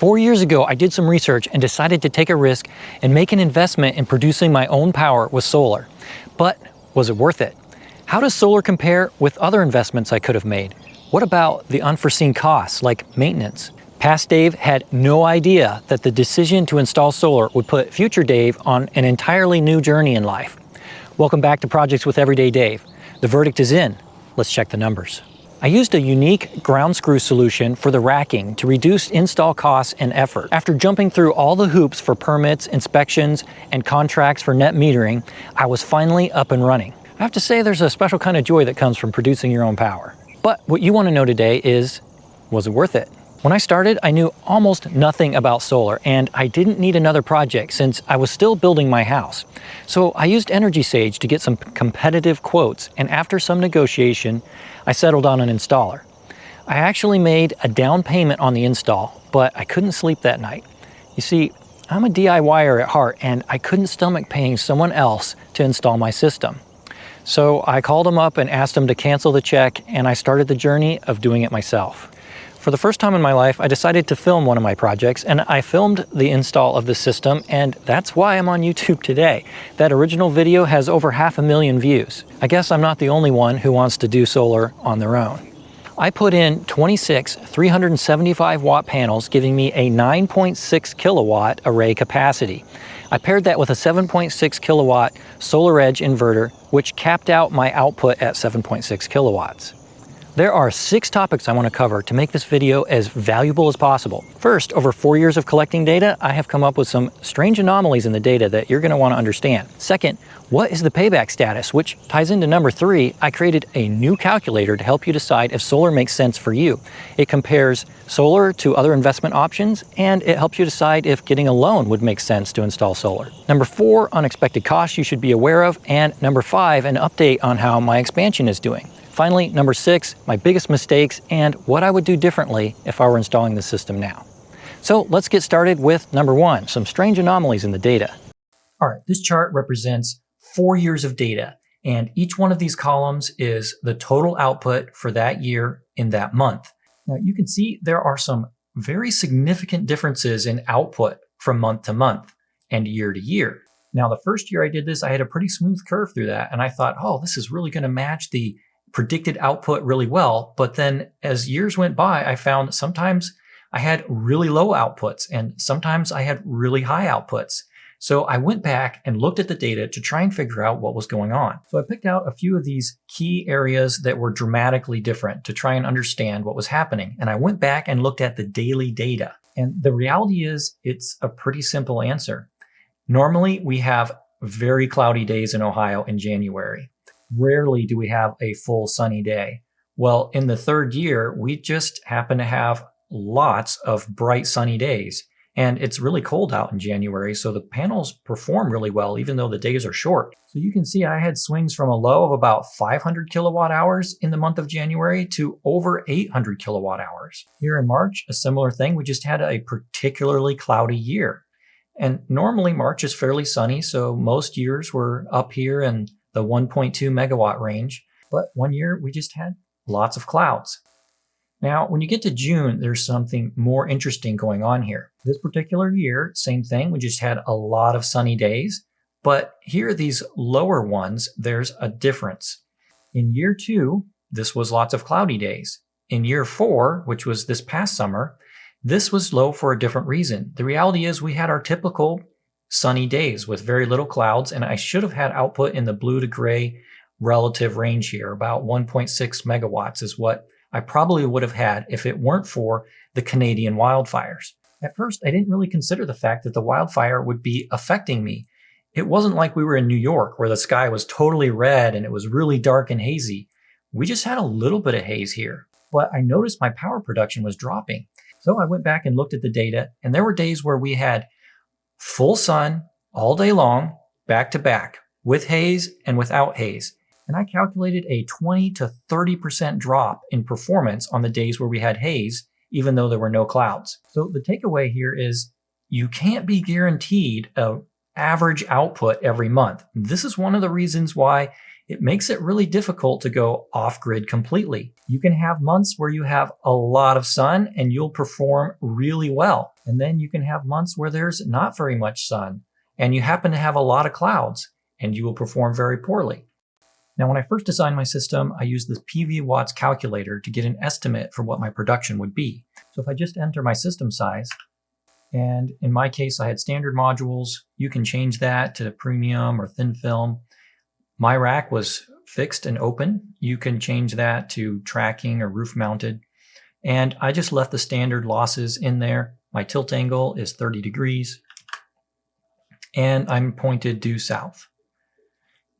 4 years ago, I did some research and decided to take a risk and make an investment in producing my own power with solar. But was it worth it? How does solar compare with other investments I could have made? What about the unforeseen costs like maintenance? Past Dave had no idea that the decision to install solar would put future Dave on an entirely new journey in life. Welcome back to Projects with Everyday Dave. The verdict is in. Let's check the numbers. I used a unique ground screw solution for the racking to reduce install costs and effort. After jumping through all the hoops for permits, inspections, and contracts for net metering, I was finally up and running. I have to say there's a special kind of joy that comes from producing your own power. But what you want to know today is, was it worth it? When I started, I knew almost nothing about solar, and I didn't need another project since I was still building my house. So I used Energy Sage to get some competitive quotes, and after some negotiation, I settled on an installer. I actually made a down payment on the install, but I couldn't sleep that night. You see, I'm a DIYer at heart, and I couldn't stomach paying someone else to install my system. So I called them up and asked them to cancel the check, and I started the journey of doing it myself. For the first time in my life, I decided to film one of my projects, and I filmed the install of the system, and that's why I'm on YouTube today. That original video has over 500,000 views. I guess I'm not the only one who wants to do solar on their own. I put in 26 375 watt panels, giving me a 9.6 kilowatt array capacity. I paired that with a 7.6 kilowatt Solar Edge inverter, which capped out my output at 7.6 kilowatts. There are 6 topics I want to cover to make this video as valuable as possible. First, over 4 years of collecting data, I have come up with some strange anomalies in the data that you're going to want to understand. Second, what is the payback status, which ties into number 3. I created a new calculator to help you decide if solar makes sense for you. It compares solar to other investment options, and it helps you decide if getting a loan would make sense to install solar. Number 4, unexpected costs you should be aware of, and number 5, an update on how my expansion is doing. Finally, number 6, my biggest mistakes and what I would do differently if I were installing the system now. So let's get started with number 1, some strange anomalies in the data. All right, this chart represents 4 years of data, and each one of these columns is the total output for that year in that month. Now you can see there are some very significant differences in output from month to month and year to year. Now the first year I did this, I had a pretty smooth curve through that, and I thought, oh, this is really going to match the predicted output really well. But then as years went by, I found sometimes I had really low outputs and sometimes I had really high outputs. So I went back and looked at the data to try and figure out what was going on. So I picked out a few of these key areas that were dramatically different to try and understand what was happening. And I went back and looked at the daily data. And the reality is it's a pretty simple answer. Normally we have very cloudy days in Ohio in January. Rarely do we have a full sunny day. Well, in the third year, we just happen to have lots of bright sunny days. And it's really cold out in January, so the panels perform really well, even though the days are short. So you can see I had swings from a low of about 500 kilowatt hours in the month of January to over 800 kilowatt hours. Here in March, a similar thing. We just had a particularly cloudy year. And normally March is fairly sunny, so most years we're up here in the 1.2 megawatt range, but one year we just had lots of clouds. Now, when you get to June, there's something more interesting going on here. This particular year, same thing, we just had a lot of sunny days, but here, these lower ones, there's a difference. In year 2, this was lots of cloudy days. In year 4, which was this past summer, this was low for a different reason. The reality is we had our typical sunny days with very little clouds, and I should have had output in the blue to gray relative range here. About 1.6 megawatts is what I probably would have had if it weren't for the Canadian wildfires. At first, I didn't really consider the fact that the wildfire would be affecting me. It wasn't like we were in New York where the sky was totally red and it was really dark and hazy. We just had a little bit of haze here, but I noticed my power production was dropping. So I went back and looked at the data, and there were days where we had full sun all day long, back to back, with haze and without haze. And I calculated a 20 to 30% drop in performance on the days where we had haze, even though there were no clouds. So the takeaway here is you can't be guaranteed an average output every month. This is one of the reasons why it makes it really difficult to go off-grid completely. You can have months where you have a lot of sun and you'll perform really well. And then you can have months where there's not very much sun, and you happen to have a lot of clouds, and you will perform very poorly. Now, when I first designed my system, I used this PV watts calculator to get an estimate for what my production would be. So if I just enter my system size, and in my case, I had standard modules, you can change that to premium or thin film. My rack was fixed and open. You can change that to tracking or roof mounted. And I just left the standard losses in there. My tilt angle is 30 degrees, and I'm pointed due south.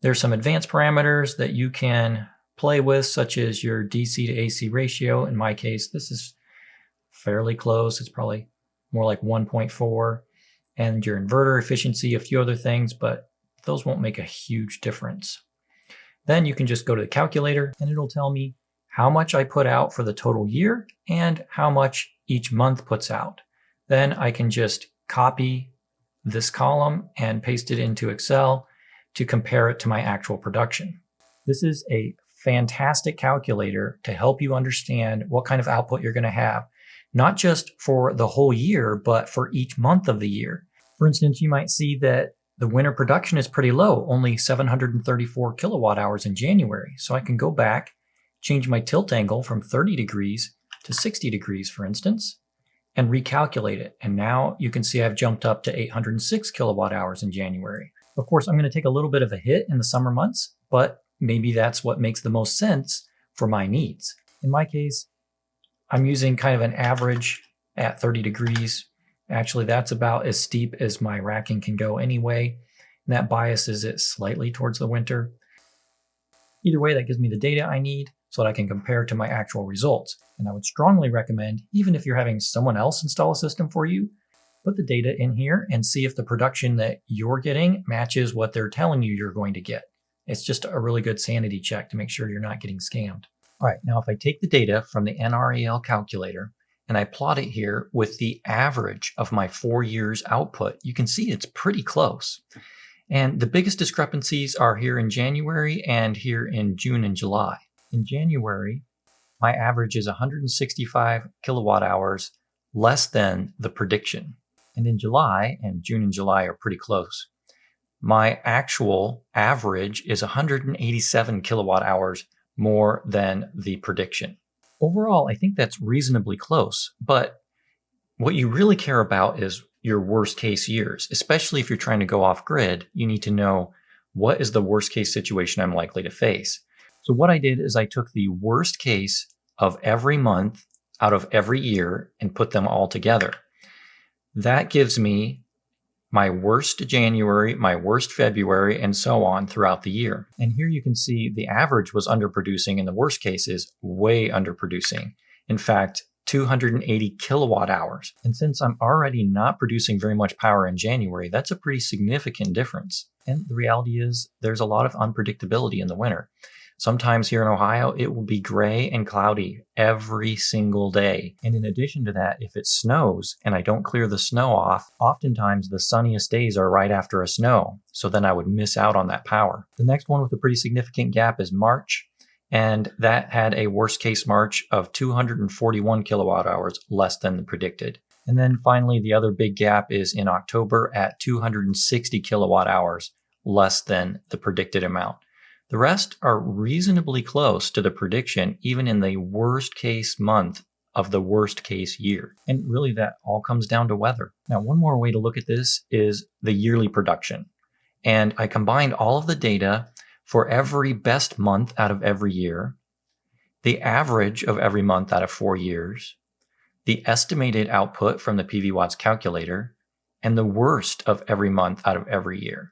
There's some advanced parameters that you can play with, such as your DC to AC ratio. In my case, this is fairly close. It's probably more like 1.4. And your inverter efficiency, a few other things, but those won't make a huge difference. Then you can just go to the calculator and it'll tell me how much I put out for the total year and how much each month puts out. Then I can just copy this column and paste it into Excel to compare it to my actual production. This is a fantastic calculator to help you understand what kind of output you're going to have, not just for the whole year, but for each month of the year. For instance, you might see that the winter production is pretty low, only 734 kilowatt hours in January. So I can go back, change my tilt angle from 30 degrees to 60 degrees, for instance, and recalculate it. And now you can see I've jumped up to 806 kilowatt hours in January. Of course, I'm going to take a little bit of a hit in the summer months, but maybe that's what makes the most sense for my needs. In my case, I'm using kind of an average at 30 degrees. Actually, that's about as steep as my racking can go anyway. And that biases it slightly towards the winter. Either way, that gives me the data I need so that I can compare to my actual results. And I would strongly recommend, even if you're having someone else install a system for you, put the data in here and see if the production that you're getting matches what they're telling you you're going to get. It's just a really good sanity check to make sure you're not getting scammed. All right, now if I take the data from the NREL calculator and I plot it here with the average of my 4 years output, you can see it's pretty close. And the biggest discrepancies are here in January and here in June and July. In January, my average is 165 kilowatt hours less than the prediction. And in July, and June and July are pretty close, my actual average is 187 kilowatt hours more than the prediction. Overall, I think that's reasonably close, but what you really care about is your worst case years. Especially if you're trying to go off grid, you need to know what is the worst case situation I'm likely to face. So what I did is I took the worst case of every month out of every year and put them all together. That gives me my worst January, my worst February, and so on throughout the year. And here you can see the average was underproducing and the worst case is way underproducing. In fact, 280 kilowatt hours. And since I'm already not producing very much power in January, that's a pretty significant difference. And the reality is there's a lot of unpredictability in the winter. Sometimes here in Ohio, it will be gray and cloudy every single day. And in addition to that, if it snows and I don't clear the snow off, oftentimes the sunniest days are right after a snow. So then I would miss out on that power. The next one with a pretty significant gap is March. And that had a worst case March of 241 kilowatt hours less than the predicted. And then finally, the other big gap is in October at 260 kilowatt hours less than the predicted amount. The rest are reasonably close to the prediction, even in the worst case month of the worst case year. And really that all comes down to weather. Now, one more way to look at this is the yearly production. And I combined all of the data for every best month out of every year, the average of every month out of 4 years, the estimated output from the PV watts calculator, and the worst of every month out of every year.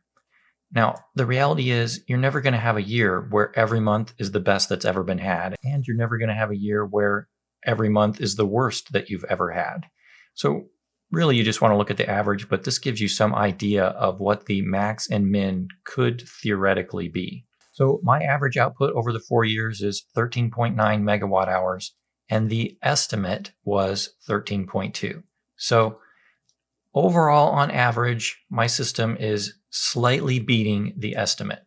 Now, the reality is you're never going to have a year where every month is the best that's ever been had, and you're never going to have a year where every month is the worst that you've ever had. So really, you just want to look at the average, but this gives you some idea of what the max and min could theoretically be. So my average output over the 4 years is 13.9 megawatt hours, and the estimate was 13.2. So overall, on average, my system is slightly beating the estimate.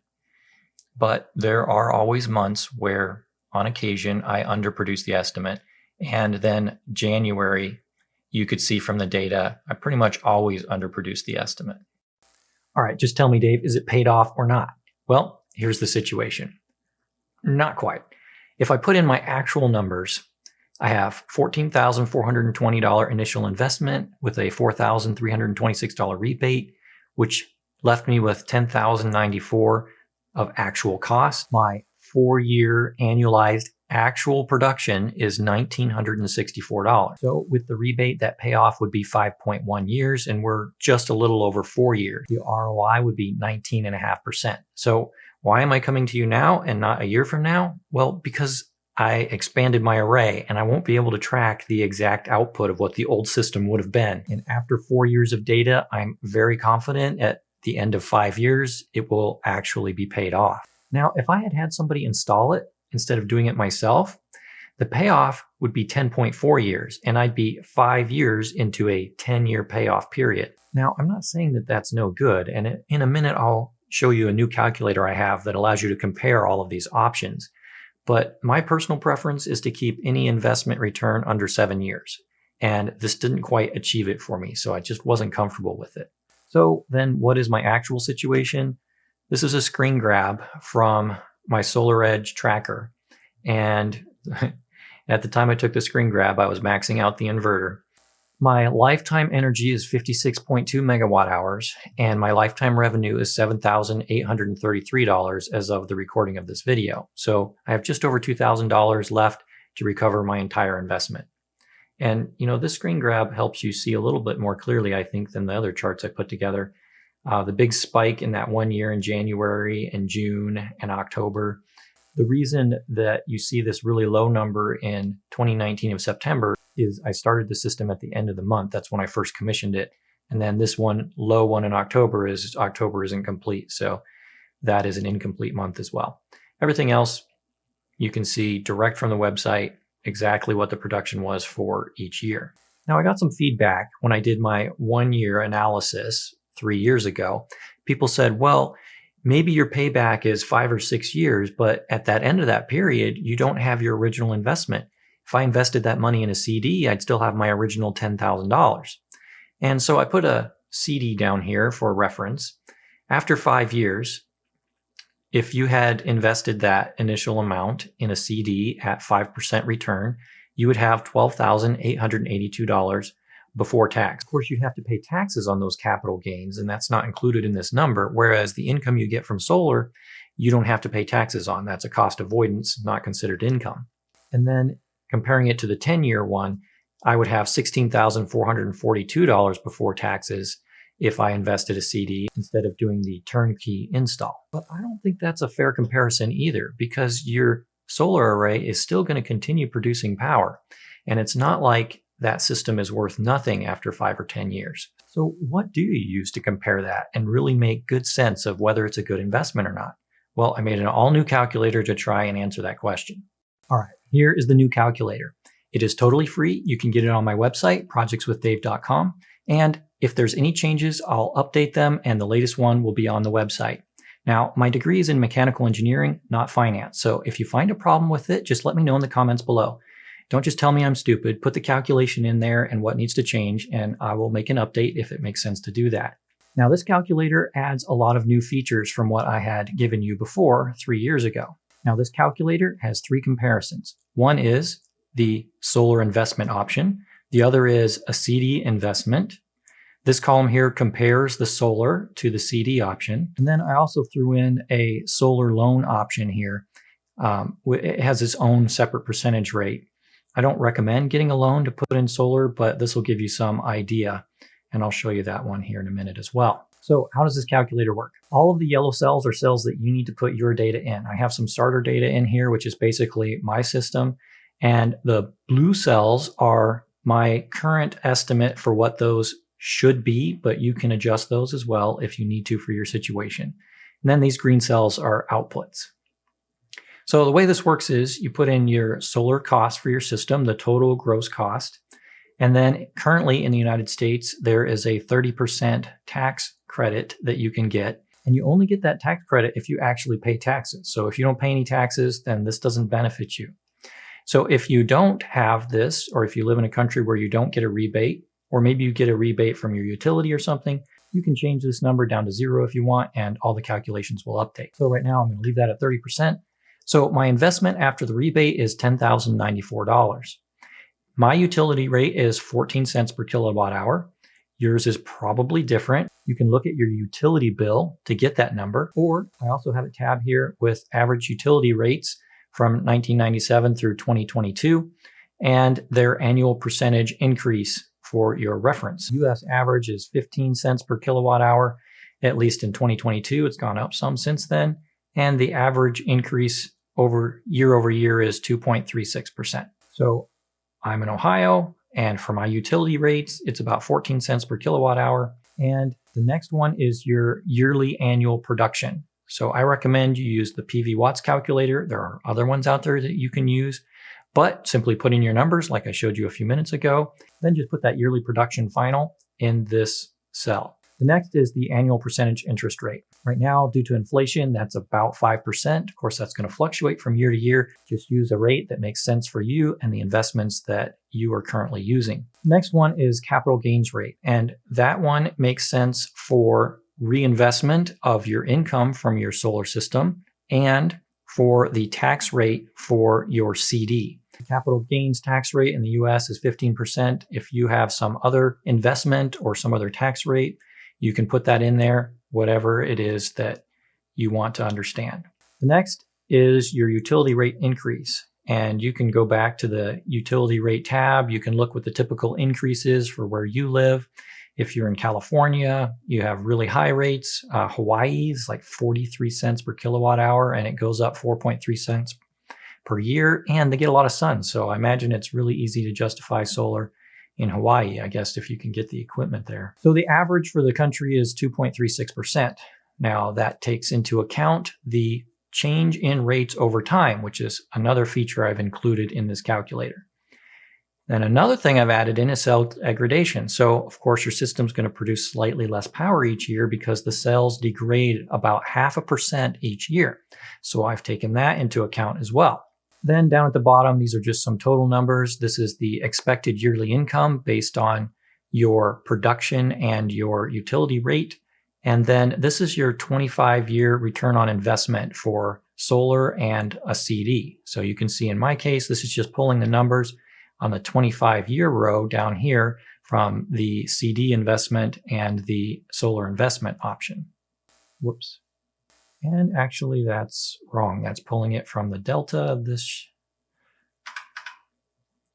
But there are always months where, on occasion, I underproduce the estimate. And then January, you could see from the data, I pretty much always underproduce the estimate. All right, just tell me, Dave, is it paid off or not? Well, here's the situation. Not quite. If I put in my actual numbers, I have $14,420 initial investment with a $4,326 rebate, which left me with $10,094 of actual cost. My 4-year annualized actual production is $1,964. So with the rebate, that payoff would be 5.1 years, and we're just a little over 4 years. The ROI would be 19.5%. So why am I coming to you now and not a year from now? Well, because I expanded my array and I won't be able to track the exact output of what the old system would have been. And after 4 years of data, I'm very confident at the end of 5 years, it will actually be paid off. Now, if I had had somebody install it instead of doing it myself, the payoff would be 10.4 years, and I'd be 5 years into a 10-year payoff period. Now, I'm not saying that that's no good, and in a minute, I'll show you a new calculator I have that allows you to compare all of these options. But my personal preference is to keep any investment return under 7 years. And this didn't quite achieve it for me, so I just wasn't comfortable with it. So then what is my actual situation? This is a screen grab from my SolarEdge tracker. And at the time I took the screen grab, I was maxing out the inverter. My lifetime energy is 56.2 megawatt hours, and my lifetime revenue is $7,833 as of the recording of this video. So I have just over $2,000 left to recover my entire investment. And this screen grab helps you see a little bit more clearly, I think, than the other charts I put together. The big spike in that 1 year in January and June and October. The reason that you see this really low number in 2019 of September is I started the system at the end of the month. That's when I first commissioned it. And then this low one in October isn't complete. So that is an incomplete month as well. Everything else, you can see direct from the website exactly what the production was for each year. Now, I got some feedback when I did my 1-year analysis 3 years ago. People said, well, maybe your payback is 5 or 6 years, but at that end of that period, you don't have your original investment. If I invested that money in a CD, I'd still have my original $10,000. And so I put a CD down here for reference. After 5 years, if you had invested that initial amount in a CD at 5% return, you would have $12,882 before tax. Of course, you have to pay taxes on those capital gains, and that's not included in this number, whereas the income you get from solar, you don't have to pay taxes on. That's a cost avoidance, not considered income. And then comparing it to the 10-year one, I would have $16,442 before taxes if I invested a CD instead of doing the turnkey install. But I don't think that's a fair comparison either, because your solar array is still going to continue producing power. And it's not like that system is worth nothing after 5 or 10 years. So what do you use to compare that and really make good sense of whether it's a good investment or not? Well, I made an all-new calculator to try and answer that question. All right, here is the new calculator. It is totally free. You can get it on my website, projectswithdave.com. And if there's any changes, I'll update them, and the latest one will be on the website. Now, my degree is in mechanical engineering, not finance. So if you find a problem with it, just let me know in the comments below. Don't just tell me I'm stupid. Put the calculation in there and what needs to change, and I will make an update if it makes sense to do that. Now, this calculator adds a lot of new features from what I had given you before 3 years ago. Now, this calculator has 3 comparisons. One is the solar investment option. The other is a CD investment. This column here compares the solar to the CD option. And then I also threw in a solar loan option here. It has its own separate percentage rate. I don't recommend getting a loan to put in solar, but this will give you some idea. And I'll show you that one here in a minute as well. So how does this calculator work? All of the yellow cells are cells that you need to put your data in. I have some starter data in here, which is basically my system. And the blue cells are my current estimate for what those should be, but you can adjust those as well if you need to for your situation. And then these green cells are outputs. So the way this works is you put in your solar cost for your system, the total gross cost. And then currently in the United States, there is a 30% tax credit that you can get. And you only get that tax credit if you actually pay taxes. So if you don't pay any taxes, then this doesn't benefit you. So if you don't have this, or if you live in a country where you don't get a rebate, or maybe you get a rebate from your utility or something, you can change this number down to 0 if you want, and all the calculations will update. So right now I'm going to leave that at 30%. So my investment after the rebate is $10,094. My utility rate is 14 cents per kilowatt hour. Yours is probably different. You can look at your utility bill to get that number, or I also have a tab here with average utility rates from 1997 through 2022 and their annual percentage increase for your reference. US average is 15 cents per kilowatt hour, at least in 2022. It's gone up some since then. And the average increase over year is 2.36%. So I'm in Ohio, and for my utility rates, it's about 14 cents per kilowatt hour. And the next one is your yearly annual production. So I recommend you use the PV watts calculator. There are other ones out there that you can use, but simply put in your numbers like I showed you a few minutes ago, then just put that yearly production final in this cell. The next is the annual percentage interest rate. Right now, due to inflation, that's about 5%. Of course, that's going to fluctuate from year to year. Just use a rate that makes sense for you and the investments that you are currently using. Next one is capital gains rate. And that one makes sense for reinvestment of your income from your solar system and for the tax rate for your CD. The capital gains tax rate in the US is 15%. If you have some other investment or some other tax rate, you can put that in there, whatever it is that you want to understand. The next is your utility rate increase. And you can go back to the utility rate tab. You can look what the typical increase is for where you live. If you're in California, you have really high rates. Hawaii is like 43 cents per kilowatt hour, and it goes up 4.3 cents per year. And they get a lot of sun. So I imagine it's really easy to justify solar in Hawaii, I guess, if you can get the equipment there. So the average for the country is 2.36%. Now that takes into account the change in rates over time, which is another feature I've included in this calculator. Then another thing I've added in is cell degradation. So of course your system's going to produce slightly less power each year because the cells degrade about 0.5% each year. So I've taken that into account as well. Then down at the bottom, these are just some total numbers. This is the expected yearly income based on your production and your utility rate. And then this is your 25-year return on investment for solar and a CD. So you can see in my case, this is just pulling the numbers on the 25-year row down here from the CD investment and the solar investment option. Whoops. And actually that's wrong. That's pulling it from the delta of this.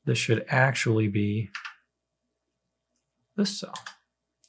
This should actually be this cell.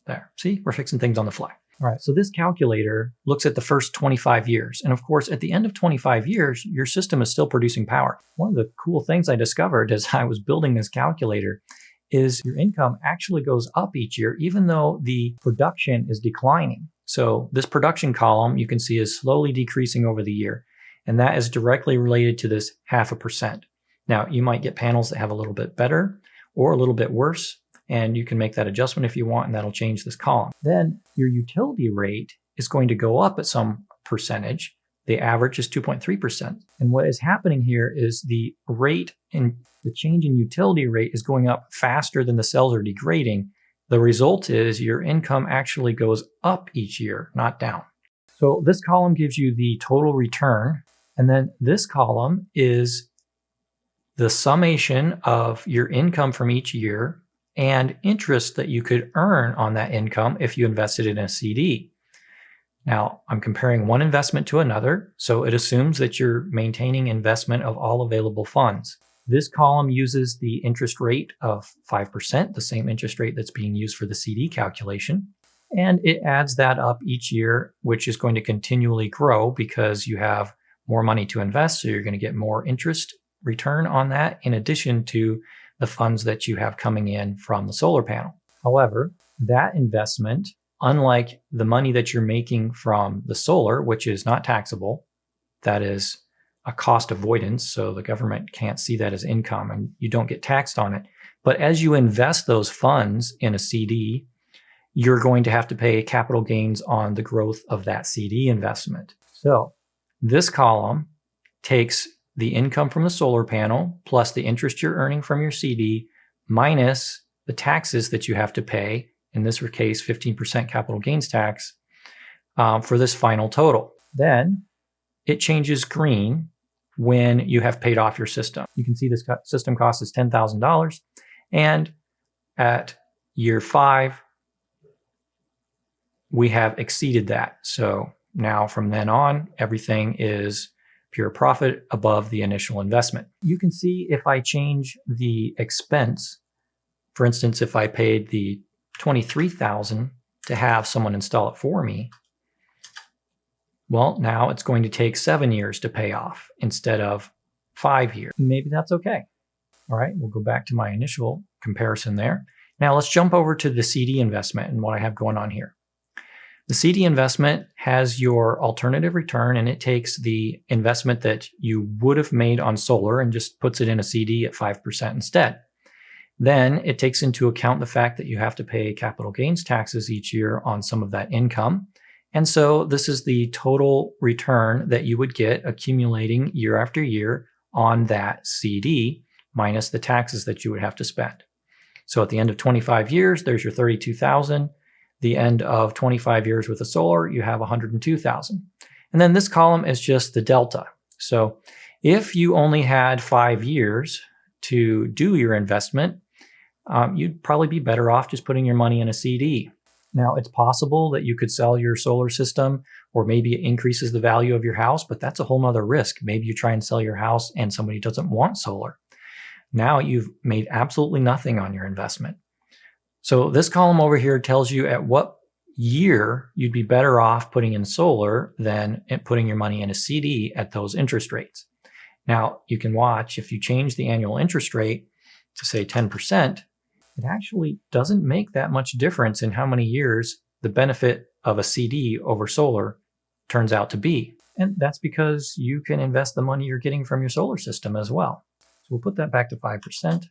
There, see, we're fixing things on the fly. All right, so this calculator looks at the first 25 years. And of course, at the end of 25 years, your system is still producing power. One of the cool things I discovered as I was building this calculator is your income actually goes up each year, even though the production is declining. So this production column you can see is slowly decreasing over the year. And that is directly related to this 0.5%. Now, you might get panels that have a little bit better or a little bit worse, and you can make that adjustment if you want, and that'll change this column. Then your utility rate is going to go up at some percentage. The average is 2.3%. And what is happening here is the rate in the change in utility rate is going up faster than the cells are degrading. The result is your income actually goes up each year, not down. So this column gives you the total return. And then this column is the summation of your income from each year and interest that you could earn on that income if you invested in a CD. Now, I'm comparing one investment to another, so it assumes that you're maintaining investment of all available funds. This column uses the interest rate of 5%, the same interest rate that's being used for the CD calculation. And it adds that up each year, which is going to continually grow because you have more money to invest, so you're going to get more interest return on that in addition to the funds that you have coming in from the solar panel. However, that investment, unlike the money that you're making from the solar, which is not taxable, that is a cost avoidance, so the government can't see that as income and you don't get taxed on it. But as you invest those funds in a CD, you're going to have to pay capital gains on the growth of that CD investment. So this column takes the income from the solar panel plus the interest you're earning from your CD minus the taxes that you have to pay, in this case 15% capital gains tax, for this final total. Then it changes green when you have paid off your system. You can see this system cost is $10,000, and at year 5 we have exceeded that. So now from then on, everything is pure profit above the initial investment. You can see if I change the expense, for instance, if I paid the $23,000 to have someone install it for me, well, now it's going to take 7 years to pay off instead of 5 years. Maybe that's okay. All right, we'll go back to my initial comparison there. Now let's jump over to the CD investment and what I have going on here. The CD investment has your alternative return, and it takes the investment that you would have made on solar and just puts it in a CD at 5% instead. Then it takes into account the fact that you have to pay capital gains taxes each year on some of that income. And so this is the total return that you would get accumulating year after year on that CD minus the taxes that you would have to spend. So at the end of 25 years, there's your $32,000. The end of 25 years with a solar, you have $102,000. And then this column is just the delta. So if you only had 5 years to do your investment, you'd probably be better off just putting your money in a CD. Now, it's possible that you could sell your solar system, or maybe it increases the value of your house, but that's a whole nother risk. Maybe you try and sell your house and somebody doesn't want solar. Now you've made absolutely nothing on your investment. So this column over here tells you at what year you'd be better off putting in solar than putting your money in a CD at those interest rates. Now, you can watch, if you change the annual interest rate to say 10%, it actually doesn't make that much difference in how many years the benefit of a CD over solar turns out to be. And that's because you can invest the money you're getting from your solar system as well. So we'll put that back to 5%.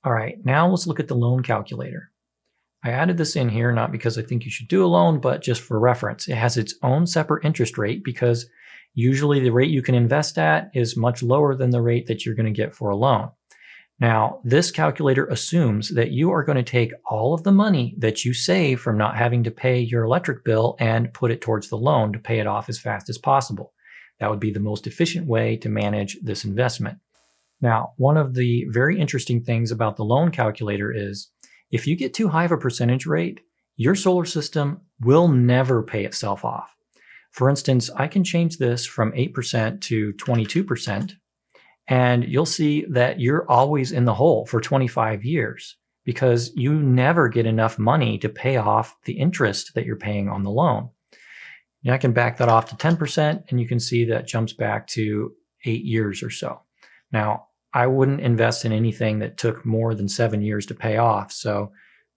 All right, now let's look at the loan calculator. I added this in here not because I think you should do a loan, but just for reference. It has its own separate interest rate because usually the rate you can invest at is much lower than the rate that you're going to get for a loan. Now, this calculator assumes that you are going to take all of the money that you save from not having to pay your electric bill and put it towards the loan to pay it off as fast as possible. That would be the most efficient way to manage this investment. Now, one of the very interesting things about the loan calculator is if you get too high of a percentage rate, your solar system will never pay itself off. For instance, I can change this from 8% to 22%, and you'll see that you're always in the hole for 25 years because you never get enough money to pay off the interest that you're paying on the loan. Now I can back that off to 10%, and you can see that jumps back to 8 years or so. Now, I wouldn't invest in anything that took more than 7 years to pay off. So,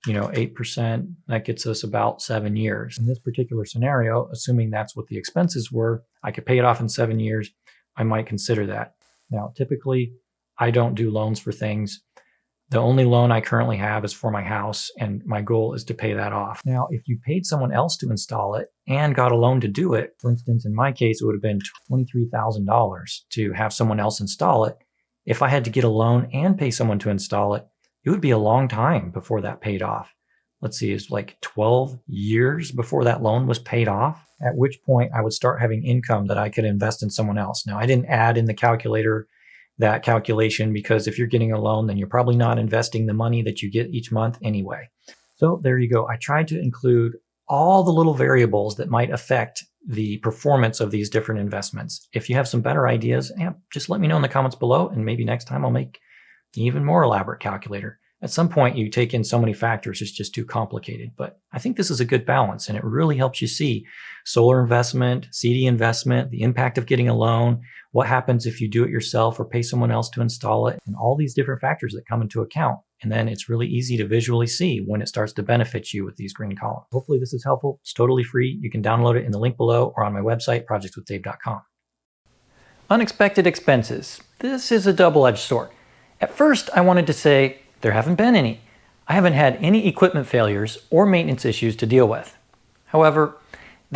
8%, that gets us about 7 years. In this particular scenario, assuming that's what the expenses were, I could pay it off in 7 years. I might consider that. Now, typically, I don't do loans for things. The only loan I currently have is for my house, and my goal is to pay that off. Now, if you paid someone else to install it and got a loan to do it, for instance, in my case, it would have been $23,000 to have someone else install it. If I had to get a loan and pay someone to install it, it would be a long time before that paid off. Let's see, it's like 12 years before that loan was paid off, at which point I would start having income that I could invest in someone else. Now, I didn't add in the calculator that calculation because if you're getting a loan, then you're probably not investing the money that you get each month anyway. So there you go. I tried to include all the little variables that might affect the performance of these different investments. If you have some better ideas, just let me know in the comments below, and maybe next time I'll make an even more elaborate calculator. At some point, you take in so many factors, it's just too complicated. But I think this is a good balance, and it really helps you see solar investment, CD investment, the impact of getting a loan, what happens if you do it yourself or pay someone else to install it, and all these different factors that come into account. And then it's really easy to visually see when it starts to benefit you with these green columns. Hopefully this is helpful. It's totally free. You can download it in the link below or on my website, projectswithdave.com. Unexpected expenses. This is a double-edged sword. At first, I wanted to say there haven't been any. I haven't had any equipment failures or maintenance issues to deal with. However,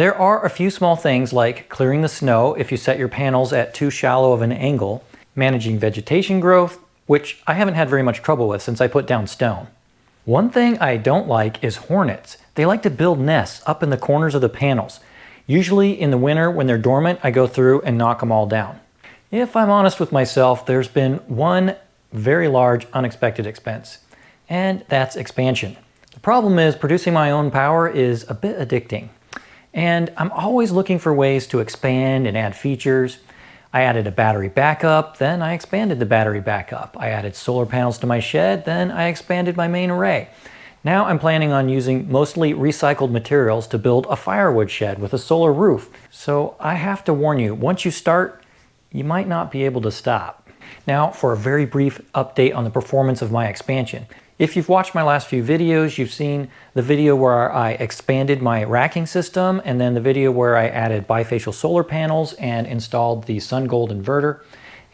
There are a few small things like clearing the snow if you set your panels at too shallow of an angle, managing vegetation growth, which I haven't had very much trouble with since I put down stone. One thing I don't like is hornets. They like to build nests up in the corners of the panels. Usually in the winter when they're dormant, I go through and knock them all down. If I'm honest with myself, there's been one very large unexpected expense, and that's expansion. The problem is producing my own power is a bit addicting, and I'm always looking for ways to expand and add features. I added a battery backup, then I expanded the battery backup. I added solar panels to my shed, then I expanded my main array. Now I'm planning on using mostly recycled materials to build a firewood shed with a solar roof. So I have to warn you, once you start, you might not be able to stop. Now for a very brief update on the performance of my expansion. If you've watched my last few videos, you've seen the video where I expanded my racking system and then the video where I added bifacial solar panels and installed the Sun Gold inverter.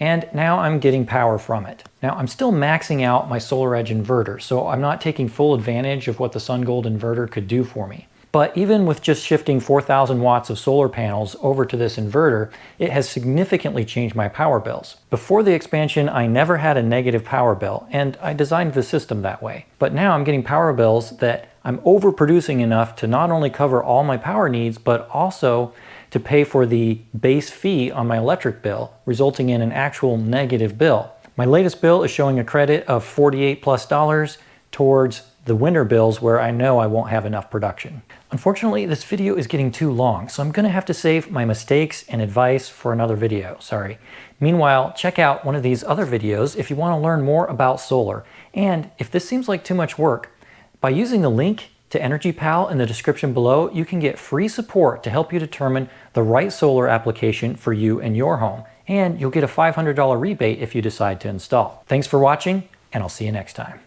And now I'm getting power from it. Now I'm still maxing out my SolarEdge inverter, so I'm not taking full advantage of what the Sun Gold inverter could do for me. But even with just shifting 4,000 watts of solar panels over to this inverter, it has significantly changed my power bills. Before the expansion, I never had a negative power bill, and I designed the system that way. But now I'm getting power bills that I'm overproducing enough to not only cover all my power needs, but also to pay for the base fee on my electric bill, resulting in an actual negative bill. My latest bill is showing a credit of $48+ towards the winter bills where I know I won't have enough production. Unfortunately, this video is getting too long, so I'm gonna have to save my mistakes and advice for another video, sorry. Meanwhile, check out one of these other videos if you wanna learn more about solar. And if this seems like too much work, by using the link to EnergyPal in the description below, you can get free support to help you determine the right solar application for you and your home. And you'll get a $500 rebate if you decide to install. Thanks for watching, and I'll see you next time.